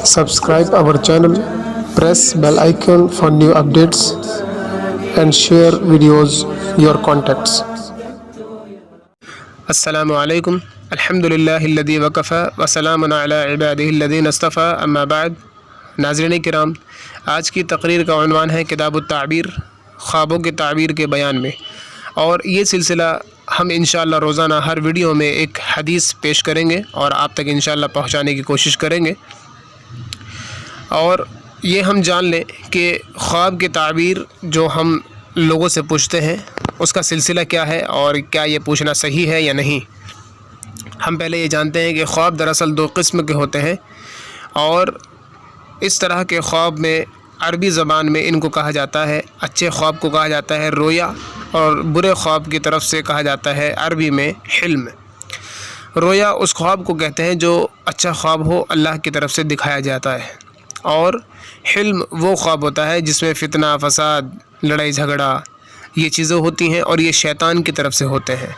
Subscribe our channel, press bell icon for new updates and share videos your contacts. السلام علیکم الحمدللہ الذی وکفی وسلام علی عبادہ الذین اصطفی اما بعد۔ ناظرین کرام، آج کی تقریر کا عنوان ہے کتاب التعبیر، خوابوں کے تعبیر کے بیان میں، اور یہ سلسلہ ہم انشاءاللہ روزانہ ہر ویڈیو میں ایک حدیث پیش کریں گے اور آپ تک انشاءاللہ پہنچانے کی کوشش کریں گے۔ اور یہ ہم جان لیں کہ خواب کی تعبیر جو ہم لوگوں سے پوچھتے ہیں اس کا سلسلہ کیا ہے اور کیا یہ پوچھنا صحیح ہے یا نہیں۔ ہم پہلے یہ جانتے ہیں کہ خواب دراصل دو قسم کے ہوتے ہیں، اور اس طرح کے خواب میں عربی زبان میں ان کو کہا جاتا ہے، اچھے خواب کو کہا جاتا ہے رویا، اور برے خواب کی طرف سے کہا جاتا ہے عربی میں حلم۔ رویا اس خواب کو کہتے ہیں جو اچھا خواب ہو، اللہ کی طرف سے دکھایا جاتا ہے، اور حلم وہ خواب ہوتا ہے جس میں فتنہ فساد، لڑائی جھگڑا، یہ چیزیں ہوتی ہیں اور یہ شیطان کی طرف سے ہوتے ہیں۔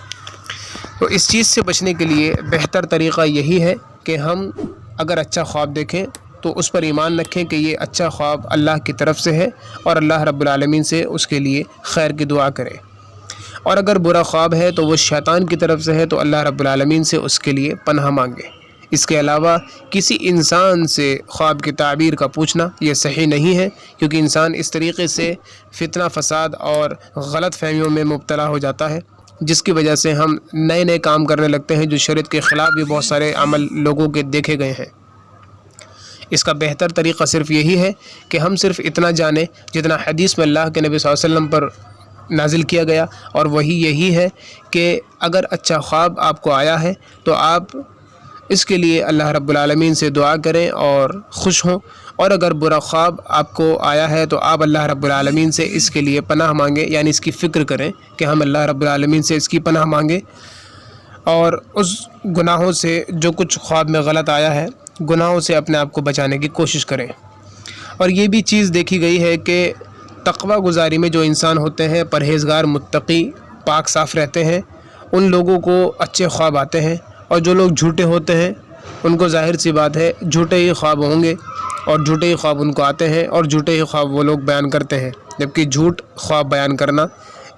تو اس چیز سے بچنے کے لیے بہتر طریقہ یہی ہے کہ ہم اگر اچھا خواب دیکھیں تو اس پر ایمان رکھیں کہ یہ اچھا خواب اللہ کی طرف سے ہے، اور اللہ رب العالمین سے اس کے لیے خیر کی دعا کریں۔ اور اگر برا خواب ہے تو وہ شیطان کی طرف سے ہے تو اللہ رب العالمین سے اس کے لیے پناہ مانگیں۔ اس کے علاوہ کسی انسان سے خواب کی تعبیر کا پوچھنا یہ صحیح نہیں ہے، کیونکہ انسان اس طریقے سے فتنہ فساد اور غلط فہمیوں میں مبتلا ہو جاتا ہے، جس کی وجہ سے ہم نئے نئے کام کرنے لگتے ہیں جو شریعت کے خلاف بھی بہت سارے عمل لوگوں کے دیکھے گئے ہیں۔ اس کا بہتر طریقہ صرف یہی ہے کہ ہم صرف اتنا جانیں جتنا حدیث میں اللہ کے نبی صلی اللہ علیہ وسلم پر نازل کیا گیا، اور وہی یہی ہے کہ اگر اچھا خواب آپ کو آیا ہے تو آپ اس کے لیے اللہ رب العالمین سے دعا کریں اور خوش ہوں، اور اگر برا خواب آپ کو آیا ہے تو آپ اللہ رب العالمین سے اس کے لیے پناہ مانگیں، یعنی اس کی فکر کریں کہ ہم اللہ رب العالمین سے اس کی پناہ مانگیں، اور اس گناہوں سے جو کچھ خواب میں غلط آیا ہے گناہوں سے اپنے آپ کو بچانے کی کوشش کریں۔ اور یہ بھی چیز دیکھی گئی ہے کہ تقوی گزاری میں جو انسان ہوتے ہیں، پرہیزگار، متقی، پاک صاف رہتے ہیں، ان لوگوں کو اچھے خواب آتے ہیں، اور جو لوگ جھوٹے ہوتے ہیں ان کو ظاہر سی بات ہے جھوٹے ہی خواب ہوں گے، اور جھوٹے ہی خواب ان کو آتے ہیں، اور جھوٹے ہی خواب وہ لوگ بیان کرتے ہیں، جبکہ جھوٹ خواب بیان کرنا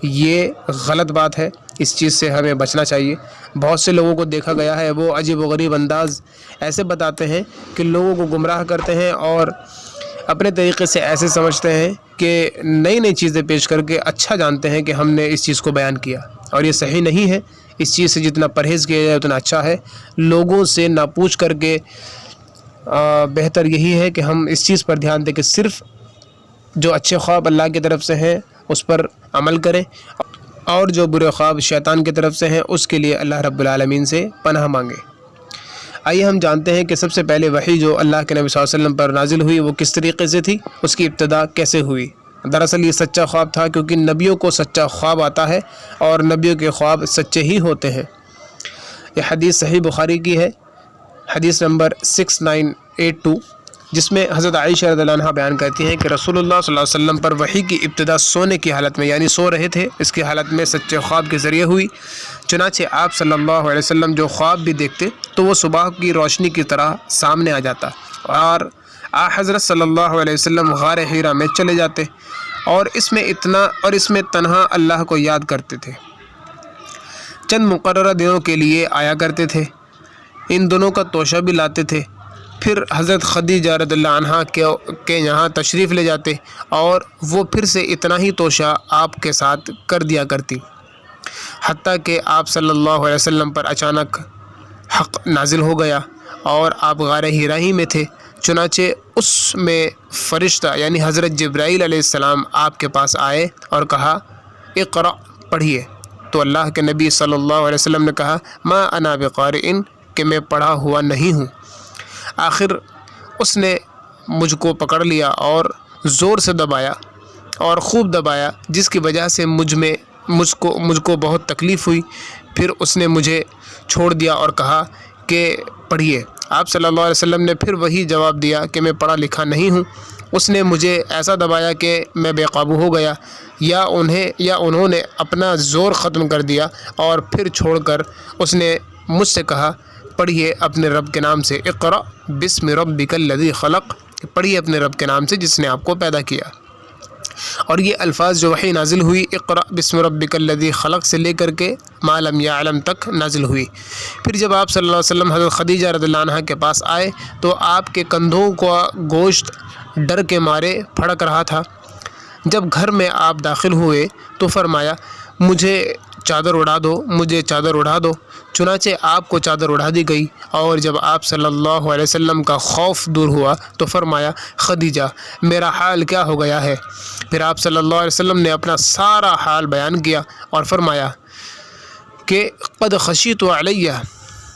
یہ غلط بات ہے۔ اس چیز سے ہمیں بچنا چاہیے۔ بہت سے لوگوں کو دیکھا گیا ہے وہ عجیب و غریب انداز ایسے بتاتے ہیں کہ لوگوں کو گمراہ کرتے ہیں، اور اپنے طریقے سے ایسے سمجھتے ہیں کہ نئی نئی چیزیں پیش کر کے اچھا جانتے ہیں کہ ہم نے اس چیز کو بیان کیا، اور یہ صحیح نہیں ہے۔ اس چیز سے جتنا پرہیز کیا جائے اتنا اچھا ہے۔ لوگوں سے نہ پوچھ کر کے بہتر یہی ہے کہ ہم اس چیز پر دھیان دیں کہ صرف جو اچھے خواب اللہ کی طرف سے ہیں اس پر عمل کریں، اور جو برے خواب شیطان کی طرف سے ہیں اس کے لیے اللہ رب العالمین سے پناہ مانگیں۔ آئیے ہم جانتے ہیں کہ سب سے پہلے وحی جو اللہ کے نبی صلی اللہ علیہ وسلم پر نازل ہوئی وہ کس طریقے سے تھی، اس کی ابتدا کیسے ہوئی۔ دراصل یہ سچا خواب تھا، کیونکہ نبیوں کو سچا خواب آتا ہے، اور نبیوں کے خواب سچے ہی ہوتے ہیں۔ یہ حدیث صحیح بخاری کی ہے، حدیث نمبر 6982، جس میں حضرت عائشہ رضی اللہ عنہا بیان کرتی ہیں کہ رسول اللہ صلی اللہ علیہ وسلم پر وحی کی ابتدا سونے کی حالت میں، یعنی سو رہے تھے، اس کی حالت میں سچے خواب کے ذریعے ہوئی۔ چنانچہ آپ صلی اللہ علیہ وسلم جو خواب بھی دیکھتے تو وہ صبح کی روشنی کی طرح سامنے آ جاتا، اور حضرت صلی اللہ علیہ وسلم غار حرا میں چلے جاتے، اور اس میں تنہا اللہ کو یاد کرتے تھے۔ چند مقررہ دنوں کے لیے آیا کرتے تھے، ان دنوں کا توشہ بھی لاتے تھے، پھر حضرت خدیجہ رضی اللہ عنہا کے یہاں تشریف لے جاتے، اور وہ پھر سے اتنا ہی توشہ آپ کے ساتھ کر دیا کرتی، حتیٰ کہ آپ صلی اللہ علیہ وسلم پر اچانک حق نازل ہو گیا اور آپ غار حرا ہی میں تھے۔ چنانچہ اس میں فرشتہ یعنی حضرت جبرائیل علیہ السلام آپ کے پاس آئے اور کہا اقرأ، پڑھیے۔ تو اللہ کے نبی صلی اللہ علیہ وسلم نے کہا ما انا بقارئ، کہ میں پڑھا ہوا نہیں ہوں۔ آخر اس نے مجھ کو پکڑ لیا اور زور سے دبایا، اور خوب دبایا، جس کی وجہ سے مجھ کو بہت تکلیف ہوئی۔ پھر اس نے مجھے چھوڑ دیا اور کہا کہ پڑھیے۔ آپ صلی اللہ علیہ وسلم نے پھر وہی جواب دیا کہ میں پڑھا لکھا نہیں ہوں۔ اس نے مجھے ایسا دبایا کہ میں بے قابو ہو گیا، یا انہوں نے اپنا زور ختم کر دیا، اور پھر چھوڑ کر اس نے مجھ سے کہا پڑھیے اپنے رب کے نام سے، اقرأ بسم ربک الذی خلق، پڑھیے اپنے رب کے نام سے جس نے آپ کو پیدا کیا۔ اور یہ الفاظ جو وحی نازل ہوئی اقرأ بسم ربک الذی خلق سے لے کر کے ما لم یعلم تک نازل ہوئی۔ پھر جب آپ صلی اللہ علیہ وسلم حضرت خدیجہ رضی اللہ عنہا کے پاس آئے تو آپ کے کندھوں کا گوشت ڈر کے مارے پھڑک رہا تھا۔ جب گھر میں آپ داخل ہوئے تو فرمایا مجھے چادر اڑا دو، مجھے چادر اڑا دو۔ چنانچہ آپ کو چادر اڑا دی گئی، اور جب آپ صلی اللہ علیہ وسلم کا خوف دور ہوا تو فرمایا خدیجہ میرا حال کیا ہو گیا ہے؟ پھر آپ صلی اللہ علیہ وسلم نے اپنا سارا حال بیان کیا اور فرمایا کہ قد خشیت علیہ،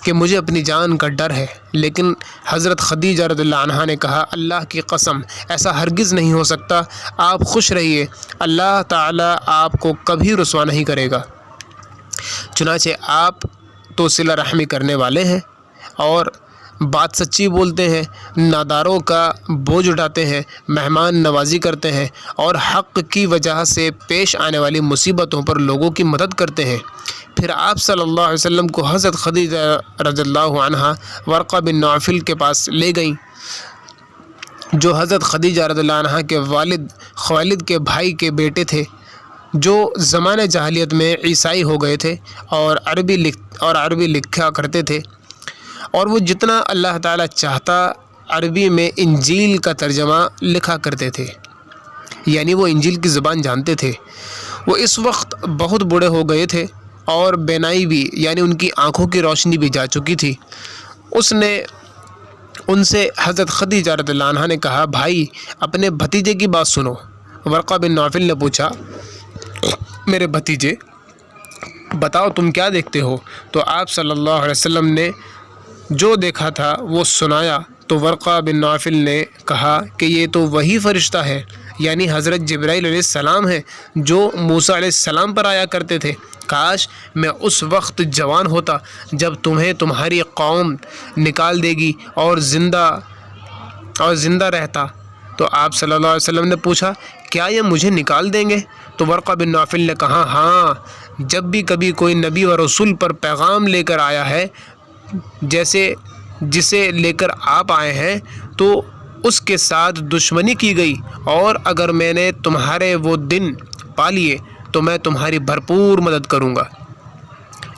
کہ مجھے اپنی جان کا ڈر ہے۔ لیکن حضرت خدیجہ رضی اللہ عنہا نے کہا اللہ کی قسم ایسا ہرگز نہیں ہو سکتا، آپ خوش رہیے، اللہ تعالیٰ آپ کو کبھی رسوا نہیں کرے گا۔ چنانچہ آپ تو صلہ رحمی کرنے والے ہیں اور بات سچی بولتے ہیں، ناداروں کا بوجھ اٹھاتے ہیں، مہمان نوازی کرتے ہیں اور حق کی وجہ سے پیش آنے والی مصیبتوں پر لوگوں کی مدد کرتے ہیں۔ پھر آپ صلی اللہ علیہ وسلم کو حضرت خدیجہ رضی اللہ عنہا ورقہ بن نوفل کے پاس لے گئیں، جو حضرت خدیجہ رضی اللہ عنہا کے والد خویلد کے بھائی کے بیٹے تھے، جو زمانہ جاہلیت میں عیسائی ہو گئے تھے اور عربی لکھا کرتے تھے، اور وہ جتنا اللہ تعالیٰ چاہتا عربی میں انجیل کا ترجمہ لکھا کرتے تھے، یعنی وہ انجیل کی زبان جانتے تھے۔ وہ اس وقت بہت بوڑھے ہو گئے تھے اور بینائی بھی، یعنی ان کی آنکھوں کی روشنی بھی جا چکی تھی۔ ان سے حضرت خدیجہ رضی اللہ عنہا نے کہا بھائی اپنے بھتیجے کی بات سنو۔ ورقہ بن نوفل نے پوچھا میرے بھتیجے بتاؤ تم کیا دیکھتے ہو؟ تو آپ صلی اللہ علیہ وسلم نے جو دیکھا تھا وہ سنایا۔ تو ورقہ بن نوفل نے کہا کہ یہ تو وہی فرشتہ ہے، یعنی حضرت جبرائیل علیہ السلام ہے جو موسیٰ علیہ السلام پر آیا کرتے تھے۔ کاش میں اس وقت جوان ہوتا جب تمہیں تمہاری قوم نکال دے گی اور زندہ رہتا۔ تو آپ صلی اللہ علیہ وسلم نے پوچھا کیا یہ مجھے نکال دیں گے؟ تو ورقہ بن نوفل نے کہا ہاں، جب بھی کبھی کوئی نبی و رسول پر پیغام لے کر آیا ہے جسے لے کر آپ آئے ہیں تو اس کے ساتھ دشمنی کی گئی، اور اگر میں نے تمہارے وہ دن پا لیے تو میں تمہاری بھرپور مدد کروں گا۔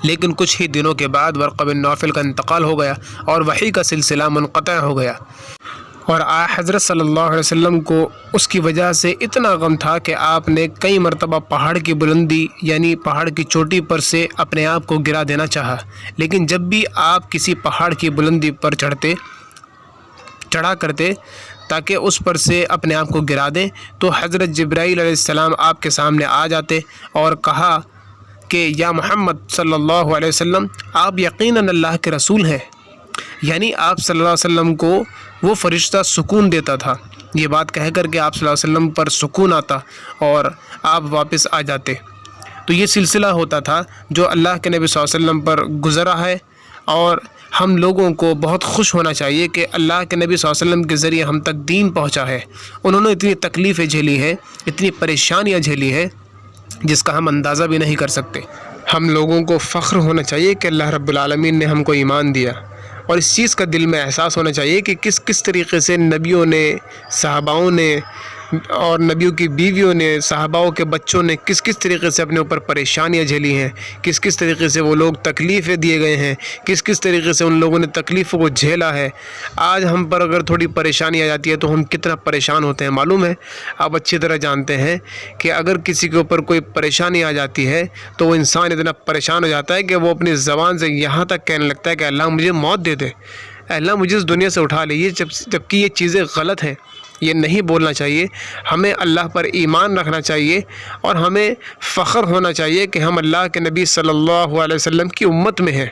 لیکن کچھ ہی دنوں کے بعد ورقہ بن نوفل کا انتقال ہو گیا اور وحی کا سلسلہ منقطع ہو گیا، اور حضرت صلی اللہ علیہ وسلم کو اس کی وجہ سے اتنا غم تھا کہ آپ نے کئی مرتبہ پہاڑ کی بلندی یعنی پہاڑ کی چوٹی پر سے اپنے آپ کو گرا دینا چاہا، لیکن جب بھی آپ کسی پہاڑ کی بلندی پر چڑھا کرتے تاکہ اس پر سے اپنے آپ کو گرا دیں تو حضرت جبرائیل علیہ السلام آپ کے سامنے آ جاتے اور کہا کہ یا محمد صلی اللہ علیہ وسلم آپ یقیناً اللہ کے رسول ہیں، یعنی آپ صلی اللہ علیہ وسلم کو وہ فرشتہ سکون دیتا تھا۔ یہ بات کہہ کر کے آپ صلی اللہ علیہ وسلم پر سکون آتا اور آپ واپس آ جاتے۔ تو یہ سلسلہ ہوتا تھا جو اللہ کے نبی صلی اللہ علیہ وسلم پر گزرا ہے، اور ہم لوگوں کو بہت خوش ہونا چاہیے کہ اللہ کے نبی صلی اللہ علیہ وسلم کے ذریعے ہم تک دین پہنچا ہے۔ انہوں نے اتنی تکلیفیں جھیلی ہیں، اتنی پریشانیاں جھیلی ہیں جس کا ہم اندازہ بھی نہیں کر سکتے۔ ہم لوگوں کو فخر ہونا چاہیے کہ اللہ رب العالمین نے ہم کو ایمان دیا، اور اس چیز کا دل میں احساس ہونا چاہیے کہ کس طریقے سے نبیوں نے، صحاباؤں نے اور نبیوں کی بیویوں نے، صحاباؤں کے بچوں نے کس طریقے سے اپنے اوپر پریشانیاں جھیلی ہیں، کس طریقے سے وہ لوگ تکلیفیں دیے گئے ہیں، کس طریقے سے ان لوگوں نے تکلیفوں کو جھیلا ہے۔ آج ہم پر اگر تھوڑی پریشانی آ جاتی ہے تو ہم کتنا پریشان ہوتے ہیں معلوم ہے؟ آپ اچھی طرح جانتے ہیں کہ اگر کسی کے اوپر کوئی پریشانی آ جاتی ہے تو وہ انسان اتنا پریشان ہو جاتا ہے کہ وہ اپنی زبان سے یہاں تک کہنے لگتا ہے کہ اللہ مجھے موت دے دے، اللہ مجھے اس دنیا سے اٹھا لے۔ جبکہ یہ چیزیں غلط ہیں، یہ نہیں بولنا چاہیے۔ ہمیں اللہ پر ایمان رکھنا چاہیے اور ہمیں فخر ہونا چاہیے کہ ہم اللہ کے نبی صلی اللہ علیہ وسلم کی امت میں ہیں۔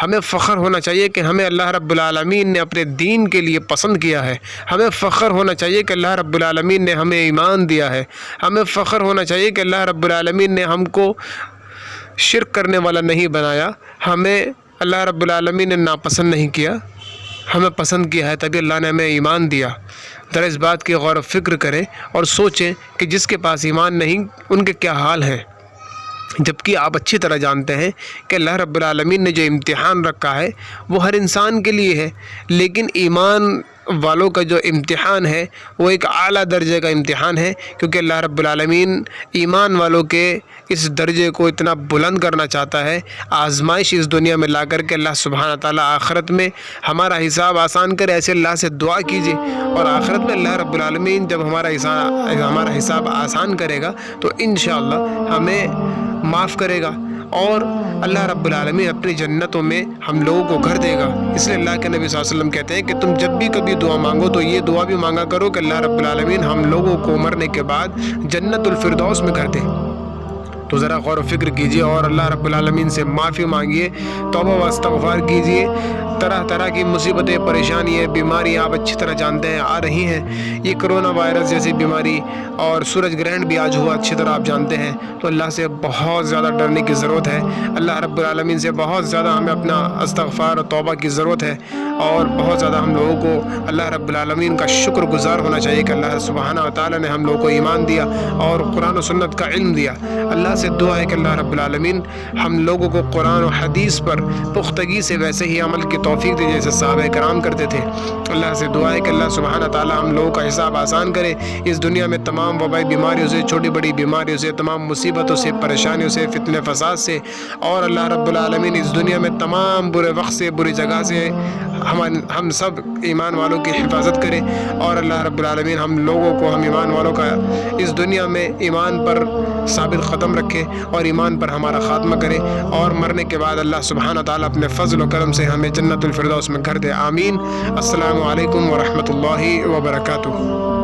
ہمیں فخر ہونا چاہیے کہ ہمیں اللہ رب العالمین نے اپنے دین کے لیے پسند کیا ہے۔ ہمیں فخر ہونا چاہیے کہ اللہ رب العالمین نے ہمیں ایمان دیا ہے۔ ہمیں فخر ہونا چاہیے کہ اللہ رب العالمین نے ہم کو شرک کرنے والا نہیں بنایا، ہمیں اللہ رب العالمین نے ناپسند نہیں کیا، ہمیں پسند کیا ہے، تبھی اللہ نے ہمیں ایمان دیا۔ ذرا اس بات کی غور و فکر کریں اور سوچیں کہ جس کے پاس ایمان نہیں ان کے کیا حال ہیں۔ جبکہ آپ اچھی طرح جانتے ہیں کہ اللہ رب العالمین نے جو امتحان رکھا ہے وہ ہر انسان کے لیے ہے، لیکن ایمان والوں کا جو امتحان ہے وہ ایک اعلیٰ درجے کا امتحان ہے، کیونکہ اللہ رب العالمین ایمان والوں کے اس درجے کو اتنا بلند کرنا چاہتا ہے، آزمائش اس دنیا میں لا کر کے اللہ سبحانہ تعالیٰ آخرت میں ہمارا حساب آسان کرے۔ ایسے اللہ سے دعا کیجیے، اور آخرت میں اللہ رب العالمین جب ہمارا حساب آسان کرے گا تو انشاءاللہ ہمیں معاف کرے گا، اور اللہ رب العالمین اپنی جنتوں میں ہم لوگوں کو گھر دے گا۔ اس لیے اللہ کے نبی صلی اللہ علیہ وسلم کہتے ہیں کہ تم جب بھی کبھی دعا مانگو تو یہ دعا بھی مانگا کرو کہ اللہ رب العالمین ہم لوگوں کو مرنے کے بعد جنت الفردوس میں گھر دے۔ تو ذرا غور و فکر کیجیے اور اللہ رب العالمین سے معافی مانگیے، توبہ و استغفار کیجیے۔ طرح طرح کی مصیبتیں، پریشانیاں، بیماریاں آپ اچھی طرح جانتے ہیں آ رہی ہیں، یہ کرونا وائرس جیسی بیماری، اور سورج گرہن بھی آج ہوا اچھی طرح آپ جانتے ہیں۔ تو اللہ سے بہت زیادہ ڈرنے کی ضرورت ہے، اللہ رب العالمین سے بہت زیادہ ہمیں اپنا استغفار اور توبہ کی ضرورت ہے، اور بہت زیادہ ہم لوگوں کو اللہ رب العالمین کا شکر گزار ہونا چاہیے کہ اللہ سبحانہ و تعالیٰ نے ہم لوگوں کو ایمان دیا اور قرآن و سنت کا علم دیا۔ اللہ سے دعا ہے کہ اللہ رب العالمین ہم لوگوں کو قرآن و حدیث پر پختگی سے ویسے ہی عمل کی توفیق دے جیسے صحابہ کرام کرتے تھے۔ اللہ سے دعا ہے کہ اللہ سبحانہ تعالیٰ ہم لوگوں کا حساب آسان کرے، اس دنیا میں تمام وبائی بیماریوں سے، چھوٹی بڑی بیماریوں سے، تمام مصیبتوں سے، پریشانیوں سے، فتنے فساد سے، اور اللہ رب العالمین اس دنیا میں تمام برے وقت سے، بری جگہ سے ہم سب ایمان والوں کی حفاظت کرے، اور اللہ رب العالمین ہم لوگوں کو، ہم ایمان والوں کا اس دنیا میں ایمان پر ثابت قدم رکھے اور ایمان پر ہمارا خاتمہ کرے، اور مرنے کے بعد اللہ سبحانہ تعالیٰ اپنے فضل و کرم سے ہمیں جنت الفردوس میں گھر دے۔ آمین۔ السلام علیکم ورحمۃ اللہ وبرکاتہ۔